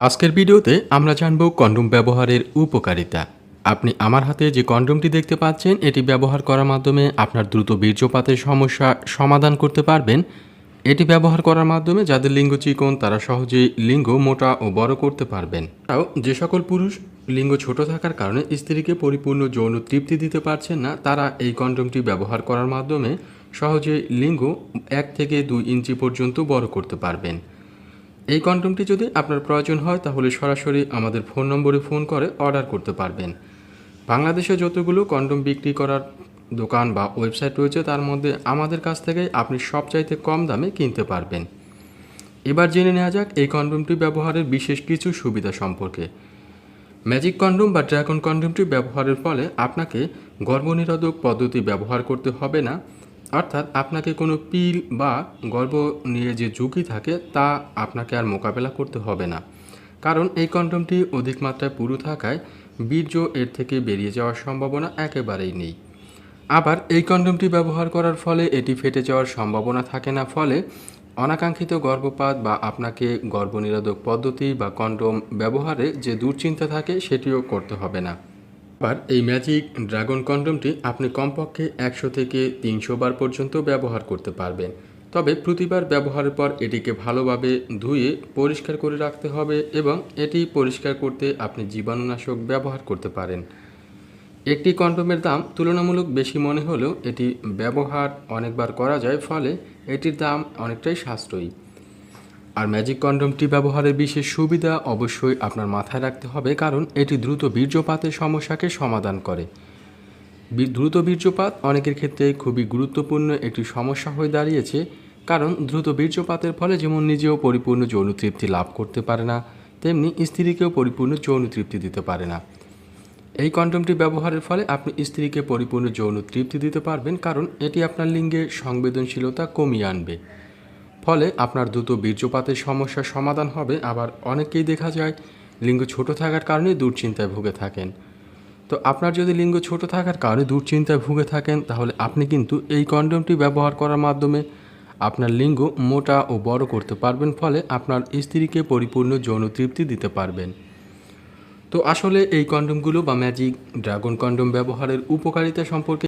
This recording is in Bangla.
আজকের ভিডিওতে আমরা জানব কন্ডোম ব্যবহারের উপকারিতা। আপনি আমার হাতে যে কন্ডোমটি দেখতে পাচ্ছেন, এটি ব্যবহার করার মাধ্যমে আপনার দ্রুত বীর্যপাতের সমস্যা সমাধান করতে পারবেন। এটি ব্যবহার করার মাধ্যমে যাদের লিঙ্গ চিকন তারা সহজেই লিঙ্গ মোটা ও বড় করতে পারবেন। তাও যে সকল পুরুষ লিঙ্গ ছোট থাকার কারণে স্ত্রীকে পরিপূর্ণ যৌন তৃপ্তি দিতে পারছেন না, তারা এই কন্ডোমটি ব্যবহার করার মাধ্যমে সহজে লিঙ্গ 1 থেকে 2 ইঞ্চি পর্যন্ত বড় করতে পারবেন। এই কন্ডোমটি যদি আপনার প্রয়োজন হয় তাহলে সরাসরি আমাদের ফোন নম্বরে ফোন করে অর্ডার করতে পারবেন। বাংলাদেশে যতগুলো কন্ডোম বিক্রি করার দোকান বা ওয়েবসাইট রয়েছে তার মধ্যে আমাদের কাছ থেকে আপনি সবচাইতে কম দামে কিনতে পারবেন। এবার জেনে নেওয়া যাক এই কন্ডোমটি ব্যবহারের বিশেষ কিছু সুবিধা সম্পর্কে। ম্যাজিক কন্ডোম বা ড্রাগন কন্ডোমটি ব্যবহারের ফলে আপনাকে গর্ভনিরোধক পদ্ধতি ব্যবহার করতে হবে না, অর্থাৎ আপনাকে কোনো পিল বা গর্ভ নিয়ে যে ঝুঁকি থাকে তা আপনাকে আর মোকাবেলা করতে হবে না, কারণ এই কন্ডোমটি অধিক মাত্রায় পুরু থাকায় বীর্য এর থেকে বেরিয়ে যাওয়ার সম্ভাবনা একেবারেই নেই। আবার এই কন্ডোমটি ব্যবহার করার ফলে এটি ফেটে যাওয়ার সম্ভাবনা থাকে না, ফলে অনাকাঙ্ক্ষিত গর্ভপাত বা আপনাকে গর্ভনিরোধক পদ্ধতি বা কন্ডোম ব্যবহারে যে দুশ্চিন্তা থাকে সেটিও করতে হবে না। আবার এই ম্যাজিক ড্রাগন কন্ডোমটি আপনি কমপক্ষে 100 থেকে 300 বার পর্যন্ত ব্যবহার করতে পারবেন, তবে প্রতিবার ব্যবহারের পর এটিকে ভালোভাবে ধুয়ে পরিষ্কার করে রাখতে হবে এবং এটি পরিষ্কার করতে আপনি জীবাণুনাশক ব্যবহার করতে পারেন। একটি কন্ডোমের দাম তুলনামূলক বেশি মনে হলেও এটি ব্যবহার অনেকবার করা যায়, ফলে এটির দাম অনেকটাই সাশ্রয়ী। আর ম্যাজিক কন্ডোমটি ব্যবহারের বিশেষ সুবিধা অবশ্যই আপনার মাথায় রাখতে হবে, কারণ এটি দ্রুত বীর্যপাতের সমস্যাকে সমাধান করে। দ্রুত বীর্যপাত অনেকের ক্ষেত্রে খুবই গুরুত্বপূর্ণ একটি সমস্যা হয়ে দাঁড়িয়েছে, কারণ দ্রুত বীর্যপাতের ফলে যেমন নিজেও পরিপূর্ণ যৌন তৃপ্তি লাভ করতে পারে না, তেমনি স্ত্রীকেও পরিপূর্ণ যৌন তৃপ্তি দিতে পারে না। এই কন্ডোমটি ব্যবহারের ফলে আপনি স্ত্রীকে পরিপূর্ণ যৌন তৃপ্তি দিতে পারবেন, কারণ এটি আপনার লিঙ্গের সংবেদনশীলতা কমিয়ে আনবে, ফলে আপনার দ্রুত বীর্যপাতের সমস্যার সমাধান হবে। আবার অনেকেই দেখা যায় লিঙ্গ ছোট থাকার কারণে দুশ্চিন্তায় ভুগে থাকেন। তো আপনার যদি লিঙ্গ ছোট থাকার কারণে দুশ্চিন্তায় ভুগে থাকেন তাহলে আপনি কিন্তু এই কন্ডোমটি ব্যবহার করার মাধ্যমে আপনার লিঙ্গ মোটা ও বড় করতে পারবেন, ফলে আপনার স্ত্রীকে পরিপূর্ণ যৌন তৃপ্তি দিতে পারবেন। তো আসলে এই কন্ডোমগুলো বা ম্যাজিক ড্রাগন কন্ডোম ব্যবহারের উপকারিতা সম্পর্কে